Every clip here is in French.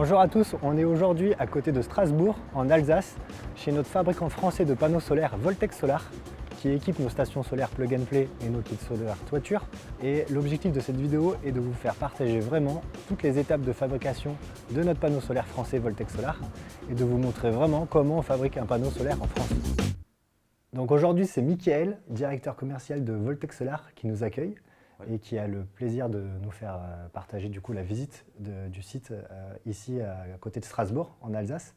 Bonjour à tous, on est aujourd'hui à côté de Strasbourg, en Alsace, chez notre fabricant français de panneaux solaires Voltex Solar, qui équipe nos stations solaires Plug and Play et nos kits solaires toiture. Et l'objectif de cette vidéo est de vous faire partager vraiment toutes les étapes de fabrication de notre panneau solaire français Voltex Solar et de vous montrer vraiment comment on fabrique un panneau solaire en France. Donc aujourd'hui, c'est Mickaël, directeur commercial de Voltex Solar, qui nous accueille et qui a le plaisir de nous faire partager du coup la visite du site ici à côté de Strasbourg, en Alsace.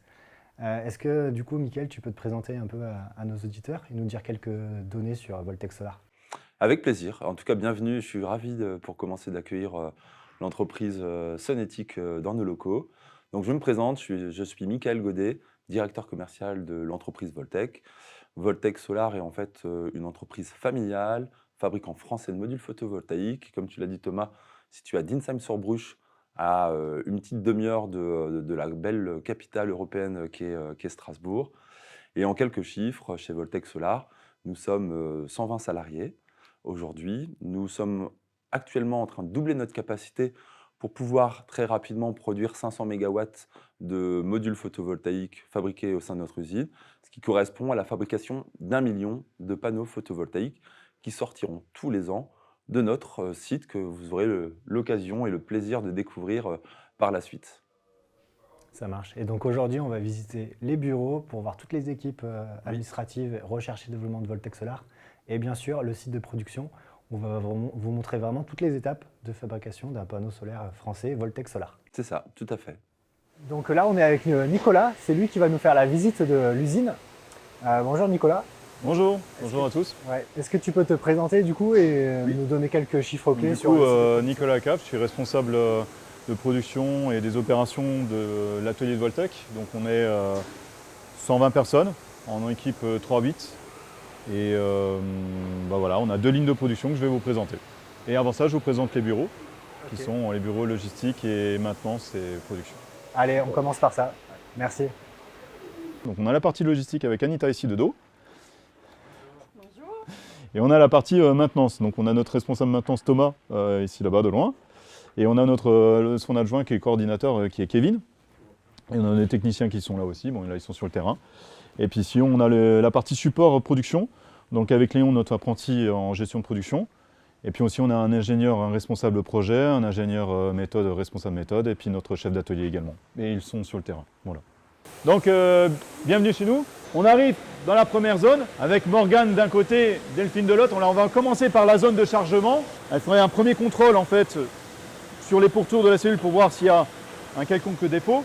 Est-ce que du coup, Mickaël, tu peux te présenter un peu à nos auditeurs et nous dire quelques données sur Voltex Solar? Avec plaisir. En tout cas, bienvenue. Je suis ravi pour commencer d'accueillir l'entreprise Sonetic dans nos locaux. Donc, je me présente, je suis Mickaël Godet, directeur commercial de l'entreprise Voltex. Voltex Solar est en fait une entreprise familiale, fabricant français de modules photovoltaïques. Comme tu l'as dit, Thomas, située à Dinsheim-sur-Bruche, à une petite demi-heure de la belle capitale européenne qu'est Strasbourg. Et en quelques chiffres, chez Voltex Solar, nous sommes 120 salariés. Aujourd'hui, nous sommes actuellement en train de doubler notre capacité pour pouvoir très rapidement produire 500 MW de modules photovoltaïques fabriqués au sein de notre usine, ce qui correspond à la fabrication d'1 million de panneaux photovoltaïques qui sortiront tous les ans de notre site que vous aurez l'occasion et le plaisir de découvrir par la suite. Ça marche. Et donc aujourd'hui, on va visiter les bureaux pour voir toutes les équipes administratives, recherche et développement de Voltex Solar. Et bien sûr, le site de production. On va vous montrer vraiment toutes les étapes de fabrication d'un panneau solaire français Voltex Solar. C'est ça, tout à fait. Donc là, on est avec Nicolas. C'est lui qui va nous faire la visite de l'usine. Bonjour Nicolas. Bonjour, bonjour à tous. Ouais. Est-ce que tu peux te présenter du coup et nous donner quelques chiffres clés sur Nicolas Cap, je suis responsable de production et des opérations de l'atelier de Voltex. Donc on est 120 personnes en équipe 3-8 et voilà, on a 2 lignes de production que je vais vous présenter. Et avant ça, je vous présente les bureaux qui sont les bureaux logistiques et maintenance et production. Allez, on commence par ça. Merci. Donc on a la partie logistique avec Anita ici de dos. Et on a la partie maintenance. Donc on a notre responsable maintenance Thomas ici là-bas de loin. Et on a son adjoint qui est coordinateur qui est Kevin. Et on a des techniciens qui sont là aussi. Bon, là ils sont sur le terrain. Et puis ici on a la partie support production. Donc avec Léon, notre apprenti en gestion de production. Et puis aussi on a un ingénieur, un responsable projet, un ingénieur méthode, responsable méthode. Et puis notre chef d'atelier également. Et ils sont sur le terrain. Voilà. Donc bienvenue chez nous. On arrive dans la première zone avec Morgane d'un côté, Delphine de l'autre. On va commencer par la zone de chargement. Elle ferait un premier contrôle en fait sur les pourtours de la cellule pour voir s'il y a un quelconque défaut.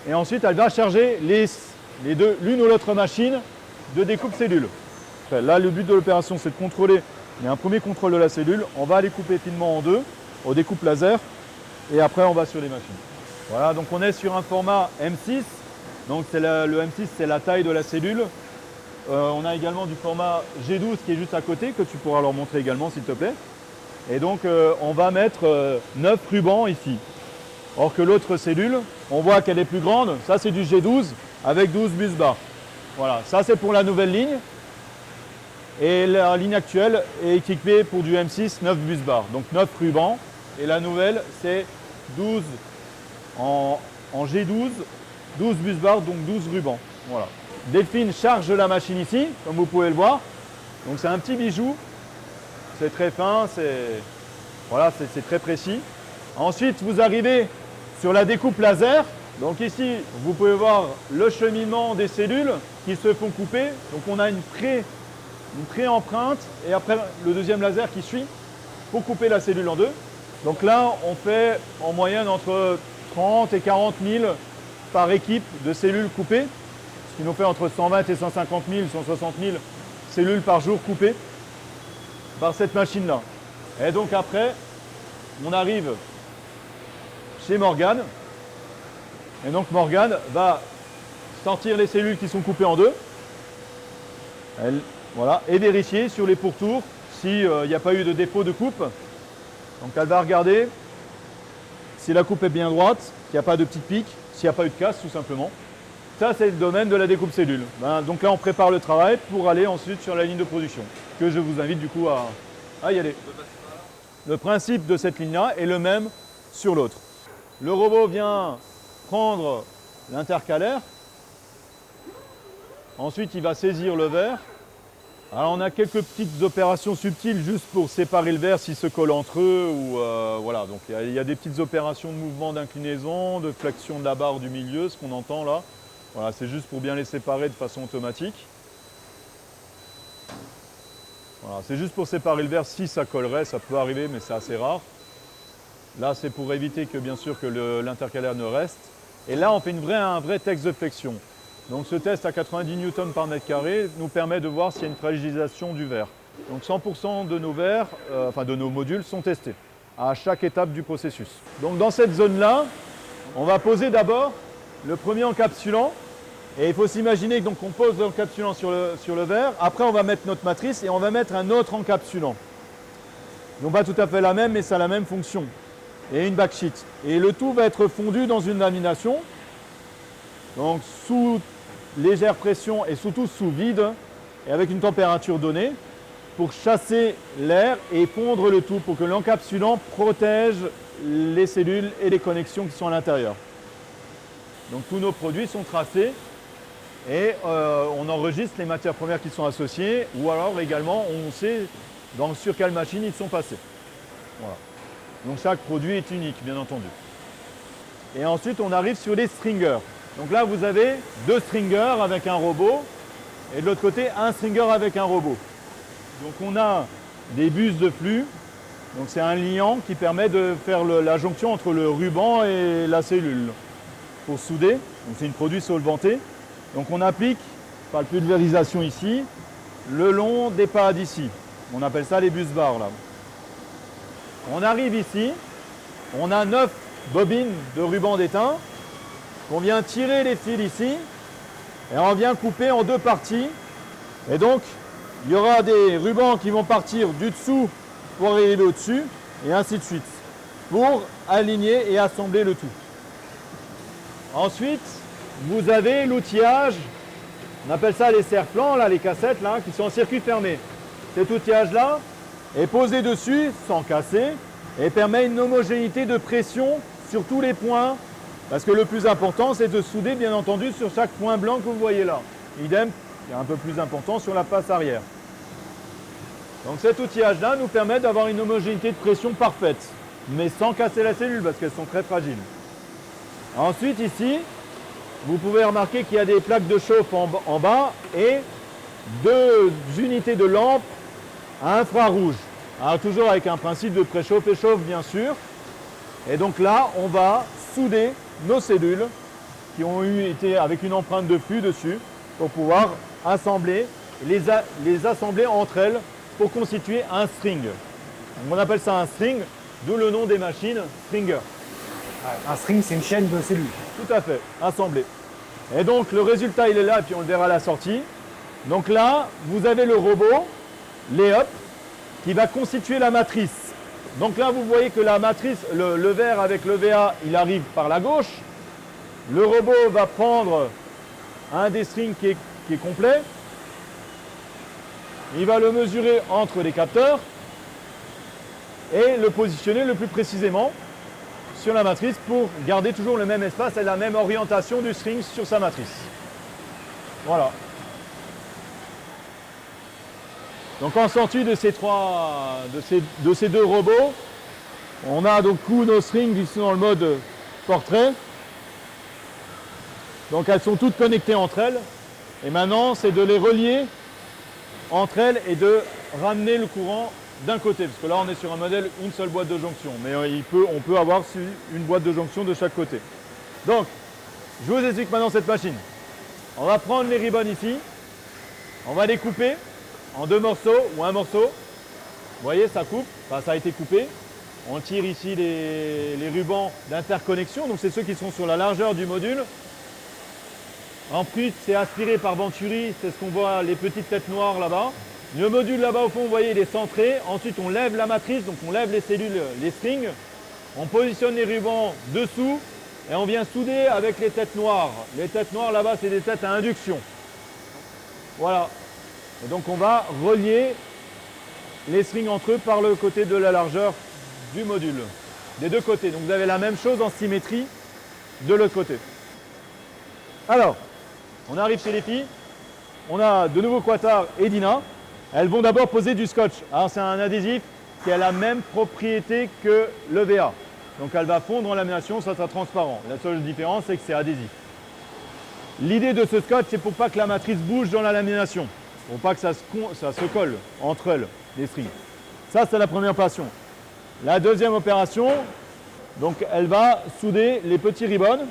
Et ensuite elle va charger les deux, l'une ou l'autre machine de découpe cellule. Là le but de l'opération c'est de contrôler. Il y a un premier contrôle de la cellule. On va les couper finement en deux au découpe laser et après on va sur les machines. Voilà, donc on est sur un format M6. Donc le M6, c'est la taille de la cellule. On a également du format G12 qui est juste à côté, que tu pourras leur montrer également s'il te plaît. Et donc on va mettre 9 rubans ici. Or que l'autre cellule, on voit qu'elle est plus grande. Ça c'est du G12 avec 12 bus bars. Voilà, ça c'est pour la nouvelle ligne. Et la ligne actuelle est équipée pour du M6, 9 bus bars. Donc 9 rubans. Et la nouvelle c'est 12 en G12. 12 bus bars, donc 12 rubans. Voilà. Delphine charge la machine ici, comme vous pouvez le voir. Donc c'est un petit bijou. C'est très fin, c'est très précis. Ensuite, vous arrivez sur la découpe laser. Donc ici, vous pouvez voir le cheminement des cellules qui se font couper. Donc on a une pré-empreinte et après le deuxième laser qui suit pour couper la cellule en deux. Donc là, on fait en moyenne entre 30 et 40 000 par équipe de cellules coupées, ce qui nous fait entre 120 et 150 000, 160 000 cellules par jour coupées par cette machine-là. Et donc après, on arrive chez Morgane. Et donc Morgane va sortir les cellules qui sont coupées en deux. Voilà, et vérifier sur les pourtours s'il n'y a pas eu de défaut de coupe. Donc elle va regarder si la coupe est bien droite, qu'il n'y a pas de petite pique, s'il n'y a pas eu de casse tout simplement. Ça c'est le domaine de la découpe cellule. Donc là on prépare le travail pour aller ensuite sur la ligne de production, que je vous invite du coup à y aller. Le principe de cette ligne-là est le même sur l'autre. Le robot vient prendre l'intercalaire. Ensuite, il va saisir le verre. Alors, on a quelques petites opérations subtiles juste pour séparer le verre s'ils se collent entre eux. Ou, voilà. Donc, il y a des petites opérations de mouvement d'inclinaison, de flexion de la barre du milieu, ce qu'on entend là. Voilà, c'est juste pour bien les séparer de façon automatique. Voilà, c'est juste pour séparer le verre si ça collerait, ça peut arriver, mais c'est assez rare. Là, c'est pour éviter que, bien sûr, que l'intercalaire ne reste. Et là, on fait un vrai test de flexion. Donc ce test à 90 Newton par mètre carré nous permet de voir s'il y a une fragilisation du verre. Donc 100% de nos verres, de nos modules sont testés à chaque étape du processus. Donc dans cette zone-là, on va poser d'abord le premier encapsulant. Et il faut s'imaginer qu'on pose l'encapsulant sur le verre. Après, on va mettre notre matrice et on va mettre un autre encapsulant. Donc pas tout à fait la même, mais ça a la même fonction. Et une backsheet. Et le tout va être fondu dans une lamination. Donc sous légère pression et surtout sous vide et avec une température donnée pour chasser l'air et fondre le tout pour que l'encapsulant protège les cellules et les connexions qui sont à l'intérieur. Donc tous nos produits sont tracés et on enregistre les matières premières qui sont associées ou alors également on sait sur quelle machine ils sont passés. Voilà. Donc chaque produit est unique bien entendu. Et ensuite on arrive sur les stringers. Donc là, vous avez 2 stringers avec un robot et de l'autre côté, un stringer avec un robot. Donc on a des bus de flux. Donc c'est un liant qui permet de faire la jonction entre le ruban et la cellule pour souder. Donc c'est une produit solvanté. Donc on applique, par la pulvérisation ici, le long des pads ici. On appelle ça les bus bars là. On arrive ici, on a 9 bobines de ruban d'étain. On vient tirer les fils ici et on vient couper en 2 parties. Et donc, il y aura des rubans qui vont partir du dessous pour arriver au-dessus et ainsi de suite pour aligner et assembler le tout. Ensuite, vous avez l'outillage, on appelle ça les serre-plans, là, les cassettes là, qui sont en circuit fermé. Cet outillage-là est posé dessus sans casser et permet une homogénéité de pression sur tous les points. Parce que le plus important, c'est de souder, bien entendu, sur chaque point blanc que vous voyez là. Idem, il est un peu plus important sur la face arrière. Donc cet outillage-là nous permet d'avoir une homogénéité de pression parfaite, mais sans casser la cellule, parce qu'elles sont très fragiles. Ensuite, ici, vous pouvez remarquer qu'il y a des plaques de chauffe en bas et 2 unités de lampes à infrarouge. Alors toujours avec un principe de préchauffe-échauffe, bien sûr. Et donc là, on va souder nos cellules qui ont été avec une empreinte de flux dessus pour pouvoir assembler, les assembler entre elles pour constituer un string. Donc on appelle ça un string, d'où le nom des machines stringer. Un string, c'est une chaîne de cellules. Tout à fait, assemblé. Et donc le résultat il est là et puis on le verra à la sortie. Donc là, vous avez le robot, l'EOP, qui va constituer la matrice. Donc là, vous voyez que la matrice, le verre avec le VA, il arrive par la gauche. Le robot va prendre un des strings qui est complet. Il va le mesurer entre les capteurs et le positionner le plus précisément sur la matrice pour garder toujours le même espace et la même orientation du string sur sa matrice. Voilà. Donc en sortie de ces 2 robots, on a donc nos strings qui sont dans le mode portrait. Donc elles sont toutes connectées entre elles. Et maintenant, c'est de les relier entre elles et de ramener le courant d'un côté. Parce que là, on est sur un modèle, une seule boîte de jonction. Mais on peut avoir une boîte de jonction de chaque côté. Donc, je vous explique maintenant cette machine. On va prendre les ribbons ici. On va les couper en 2 morceaux ou un morceau. Vous voyez, ça coupe. Enfin, ça a été coupé. On tire ici les rubans d'interconnexion. Donc, c'est ceux qui sont sur la largeur du module. Ensuite, c'est aspiré par Venturi. C'est ce qu'on voit, les petites têtes noires là-bas. Le module là-bas au fond, vous voyez, il est centré. Ensuite, on lève la matrice. Donc, on lève les cellules, les strings. On positionne les rubans dessous. Et on vient souder avec les têtes noires. Les têtes noires là-bas, c'est des têtes à induction. Voilà. Et donc on va relier les strings entre eux par le côté de la largeur du module, des 2 côtés. Donc vous avez la même chose en symétrie de l'autre côté. Alors, on arrive chez les filles. On a de nouveau Quattar et Dina. Elles vont d'abord poser du scotch. Alors c'est un adhésif qui a la même propriété que le VA. Donc elle va fondre en lamination, ça sera transparent. La seule différence, c'est que c'est adhésif. L'idée de ce scotch, c'est pour pas que la matrice bouge dans la lamination. Pour pas que ça se colle entre elles, les strings. Ça, c'est la première opération. La deuxième opération, donc elle va souder les petits ribbons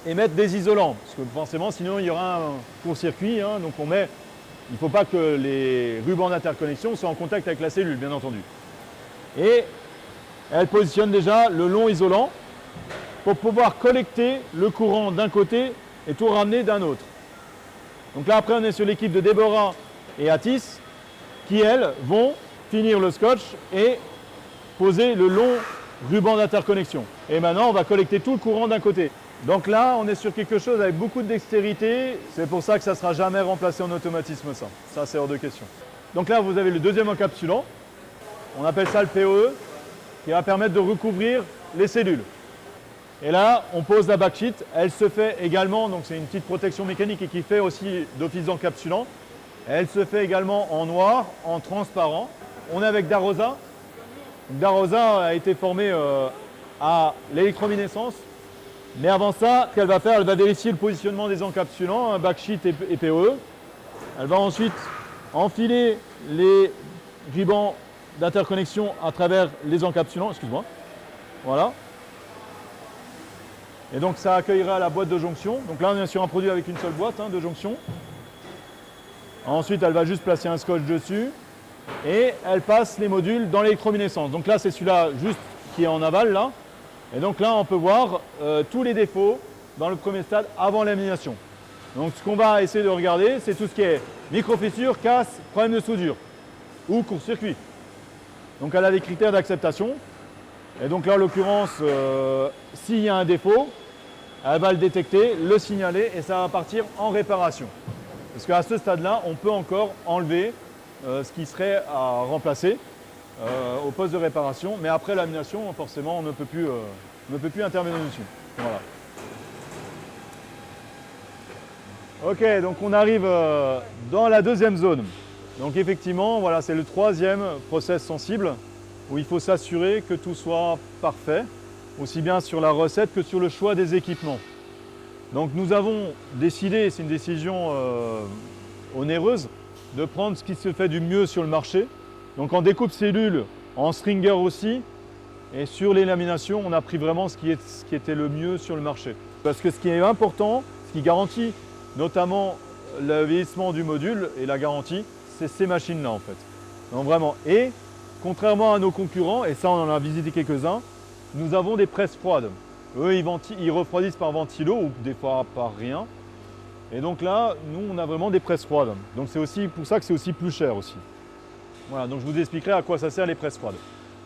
et mettre des isolants. Parce que forcément, sinon, il y aura un court-circuit. Hein, donc il ne faut pas que les rubans d'interconnexion soient en contact avec la cellule, bien entendu. Et elle positionne déjà le long isolant pour pouvoir collecter le courant d'un côté et tout ramener d'un autre. Donc là, après, on est sur l'équipe de Déborah et Atis qui, elles, vont finir le scotch et poser le long ruban d'interconnexion. Et maintenant, on va collecter tout le courant d'un côté. Donc là, on est sur quelque chose avec beaucoup de dextérité. C'est pour ça que ça ne sera jamais remplacé en automatisme, ça. Ça, c'est hors de question. Donc là, vous avez le deuxième encapsulant. On appelle ça le POE, qui va permettre de recouvrir les cellules. Et là, on pose la backsheet. Elle se fait également, donc c'est une petite protection mécanique et qui fait aussi d'office d'encapsulant. Elle se fait également en noir, en transparent. On est avec Darosa. Darosa a été formée à l'électrominescence. Mais avant ça, ce qu'elle va faire, elle va vérifier le positionnement des encapsulants, un backsheet et POE. Elle va ensuite enfiler les rubans d'interconnexion à travers les encapsulants. Excuse-moi. Voilà. Et donc ça accueillera la boîte de jonction. Donc là, on est sur un produit avec une seule boîte de jonction. Ensuite, elle va juste placer un scotch dessus. Et elle passe les modules dans l'électrominescence. Donc là, c'est celui-là juste qui est en aval, là. Et donc là, on peut voir tous les défauts dans le premier stade avant lamination. Donc ce qu'on va essayer de regarder, c'est tout ce qui est micro-fissure, casse, problème de soudure ou court-circuit. Donc elle a des critères d'acceptation. Et donc là, en l'occurrence, s'il y a un défaut, elle va le détecter, le signaler et ça va partir en réparation. Parce qu'à ce stade-là, on peut encore enlever ce qui serait à remplacer au poste de réparation. Mais après lamination, forcément, on ne peut plus intervenir dessus. Voilà. Ok, donc on arrive dans la deuxième zone. Donc effectivement, voilà, c'est le troisième process sensible où il faut s'assurer que tout soit parfait, aussi bien sur la recette que sur le choix des équipements. Donc nous avons décidé, c'est une décision onéreuse, de prendre ce qui se fait du mieux sur le marché. Donc en découpe cellule, en stringer aussi, et sur les laminations, on a pris vraiment ce qui était le mieux sur le marché. Parce que ce qui est important, ce qui garantit notamment le vieillissement du module et la garantie, c'est ces machines-là en fait. Donc vraiment, et contrairement à nos concurrents, et ça on en a visité quelques-uns, nous avons des presses froides. Eux, ils refroidissent par ventilo ou des fois par rien. Et donc là, nous, on a vraiment des presses froides. Donc c'est aussi pour ça que c'est aussi plus cher aussi. Voilà, donc je vous expliquerai à quoi ça sert les presses froides.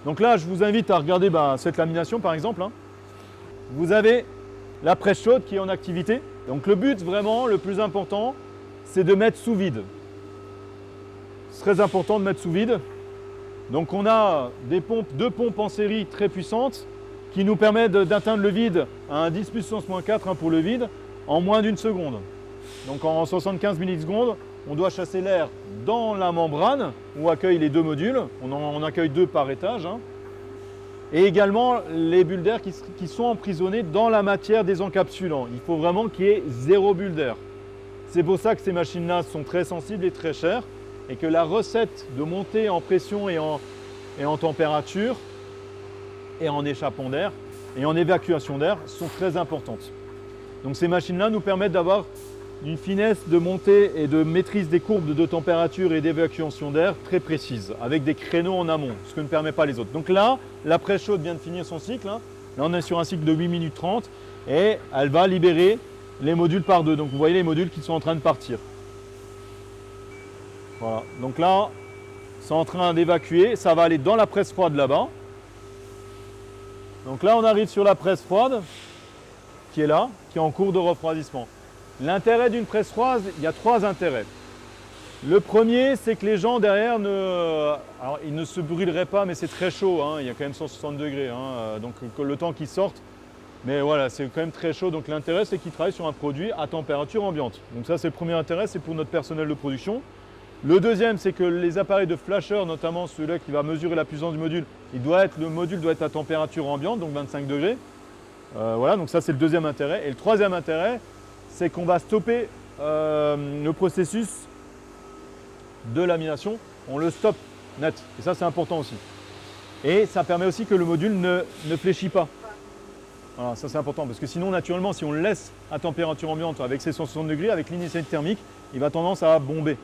Donc là, je vous invite à regarder cette lamination par exemple. Vous avez la presse chaude qui est en activité. Donc le but vraiment, le plus important, c'est de mettre sous vide. C'est très important de mettre sous vide. Donc on a deux pompes en série très puissantes qui nous permettent d'atteindre le vide à un 10 puissance moins 4 pour le vide en moins d'une seconde. Donc en 75 millisecondes, on doit chasser l'air dans la membrane où accueillent les deux modules. On accueille 2 par étage. Et également les bulles d'air qui sont emprisonnées dans la matière des encapsulants. Il faut vraiment qu'il y ait 0 bulle d'air. C'est pour ça que ces machines-là sont très sensibles et très chères et que la recette de montée en pression et en température et en échappement d'air et en évacuation d'air sont très importantes. Donc ces machines-là nous permettent d'avoir une finesse de montée et de maîtrise des courbes de température et d'évacuation d'air très précises, avec des créneaux en amont, ce que ne permet pas les autres. Donc là, la presse chaude vient de finir son cycle. Là, on est sur un cycle de 8 minutes 30 et elle va libérer les modules par 2. Donc vous voyez les modules qui sont en train de partir. Voilà, donc là, c'est en train d'évacuer, ça va aller dans la presse froide là-bas. Donc là, on arrive sur la presse froide qui est là, qui est en cours de refroidissement. L'intérêt d'une presse froide, il y a 3 intérêts. Le premier, c'est que les gens derrière ils ne se brûleraient pas, mais c'est très chaud, il y a quand même 160 degrés. Donc le temps qu'ils sortent, Mais voilà, c'est quand même très chaud. Donc l'intérêt, c'est qu'il travaille sur un produit à température ambiante. Donc ça, c'est le premier intérêt, c'est pour notre personnel de production. Le deuxième, c'est que les appareils de flasher, notamment celui-là qui va mesurer la puissance du module, le module doit être à température ambiante, donc 25 degrés. Voilà, donc ça, c'est le deuxième intérêt. Et le troisième intérêt, c'est qu'on va stopper le processus de lamination. On le stoppe net. Et ça, c'est important aussi. Et ça permet aussi que le module ne fléchit pas. Voilà, ça c'est important parce que sinon, naturellement, si on le laisse à température ambiante avec ses 160 degrés, avec l'initialité thermique, il va tendance à bomber.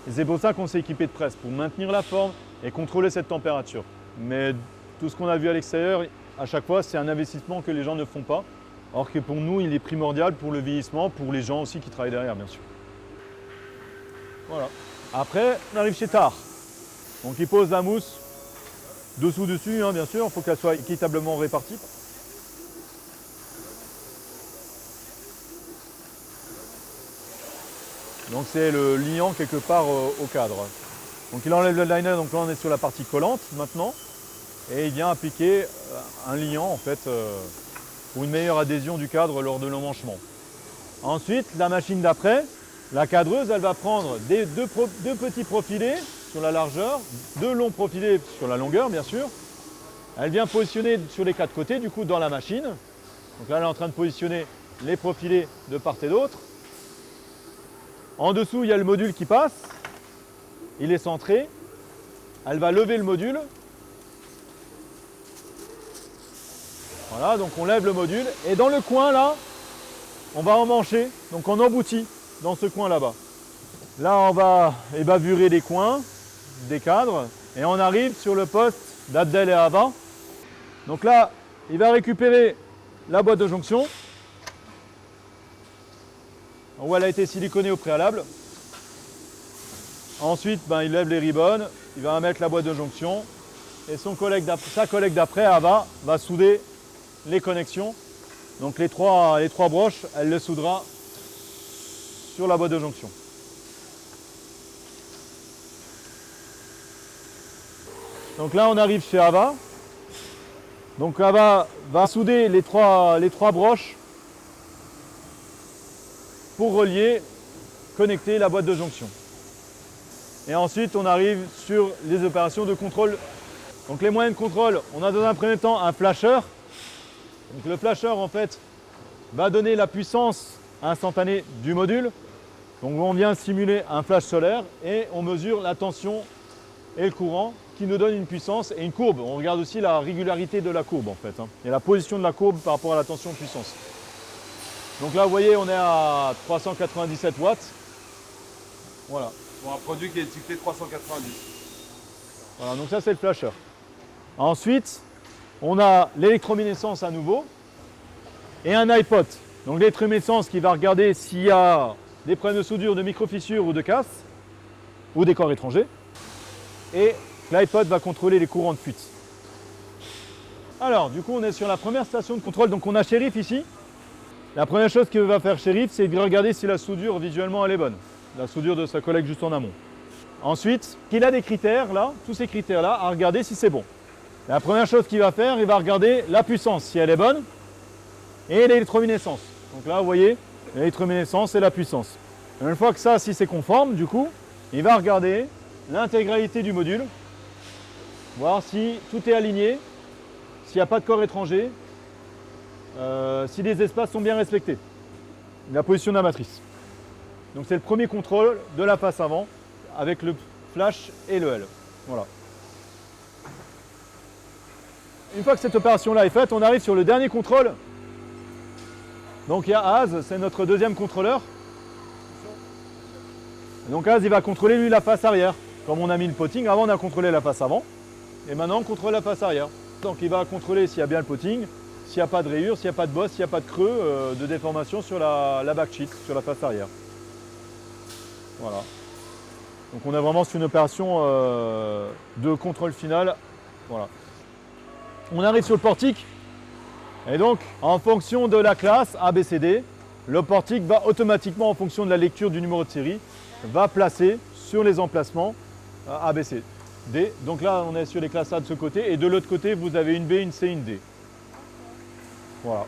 Et c'est pour ça qu'on s'est équipé de presse, pour maintenir la forme et contrôler cette température. Mais tout ce qu'on a vu à l'extérieur, à chaque fois, c'est un investissement que les gens ne font pas. Or que pour nous, il est primordial pour le vieillissement, pour les gens aussi qui travaillent derrière, bien sûr. Voilà. Après, on arrive chez Tar. Donc il pose la mousse dessous-dessus, hein, bien sûr, il faut qu'elle soit équitablement répartie. Donc c'est le liant quelque part au cadre. Donc il enlève le liner, donc là on est sur la partie collante maintenant. Et il vient appliquer un liant en fait pour une meilleure adhésion du cadre lors de l'emmanchement. Ensuite, la machine d'après, la cadreuse, elle va prendre deux petits profilés sur la largeur, deux longs profilés sur la longueur bien sûr. Elle vient positionner sur les quatre côtés du coup dans la machine. Donc là elle est en train de positionner les profilés de part et d'autre. En dessous, il y a le module qui passe. Il est centré. Elle va lever le module. Voilà, donc on lève le module. Et dans le coin là, on va emmancher. Donc on emboutit dans ce coin là-bas. Là, on va ébavurer les coins des cadres. Et on arrive sur le poste d'Abdel et Ava. Donc là, il va récupérer la boîte de jonction, où elle a été siliconée au préalable. Ensuite, il lève les ribbons, il va mettre la boîte de jonction et sa collègue d'après, Ava, va souder les connexions. Donc les trois broches, elle les soudera sur la boîte de jonction. Donc là, on arrive chez Ava. Donc Ava va souder les trois broches pour relier, connecter la boîte de jonction. Et ensuite, on arrive sur les opérations de contrôle. Donc les moyens de contrôle, on a dans un premier temps un flasher. Donc le flasher, en fait, va donner la puissance instantanée du module. Donc on vient simuler un flash solaire et on mesure la tension et le courant qui nous donne une puissance et une courbe. On regarde aussi la régularité de la courbe, en fait, et la position de la courbe par rapport à la tension-puissance. Donc là, vous voyez, on est à 397 watts. Voilà. Pour un produit qui est étiqueté 390. Voilà, donc ça, c'est le flasher. Ensuite, on a l'électrominescence à nouveau et un iPod. Donc l'électrominescence qui va regarder s'il y a des problèmes de soudure, de micro-fissures ou de casse ou des corps étrangers. Et l'iPod va contrôler les courants de fuite. Alors, du coup, on est sur la première station de contrôle. Donc on a Shérif ici. La première chose que va faire Shérif, c'est de regarder si la soudure visuellement elle est bonne. La soudure de sa collègue juste en amont. Ensuite, il a des critères là, tous ces critères-là, à regarder si c'est bon. La première chose qu'il va faire, il va regarder la puissance, si elle est bonne, et l'électrominescence. Donc là, vous voyez, l'électrominescence et la puissance. Et une fois que ça, si c'est conforme, du coup, il va regarder l'intégralité du module, voir si tout est aligné, s'il n'y a pas de corps étranger, si les espaces sont bien respectés. La position de la matrice. Donc c'est le premier contrôle de la face avant avec le flash et le L. Voilà. Une fois que cette opération-là est faite, on arrive sur le dernier contrôle. Donc il y a Az, c'est notre deuxième contrôleur. Donc Az, il va contrôler lui la face arrière. Comme on a mis le potting, avant on a contrôlé la face avant. Et maintenant on contrôle la face arrière. Donc il va contrôler s'il y a bien le potting, s'il n'y a pas de rayures, s'il n'y a pas de bosse, s'il n'y a pas de creux, de déformation sur la backsheet, sur la face arrière. Voilà. Donc on est vraiment sur une opération de contrôle final. Voilà. On arrive sur le portique. Et donc, en fonction de la classe ABCD, le portique va automatiquement, en fonction de la lecture du numéro de série, va placer sur les emplacements ABCD. Donc là, on est sur les classes A de ce côté. Et de l'autre côté, vous avez une B, une C, une D. Voilà.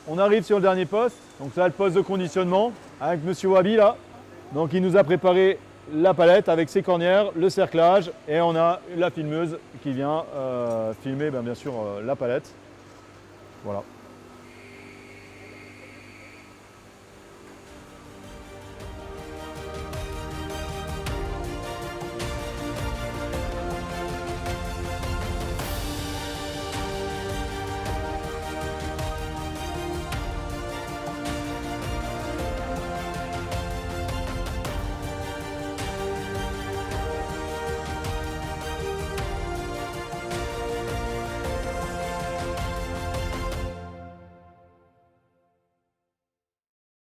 on arrive sur le dernier poste. Donc là, le poste de conditionnement avec Monsieur Wabi là. Donc il nous a préparé la palette avec ses cornières, le cerclage et on a la filmeuse qui vient filmer bien sûr la palette. Voilà.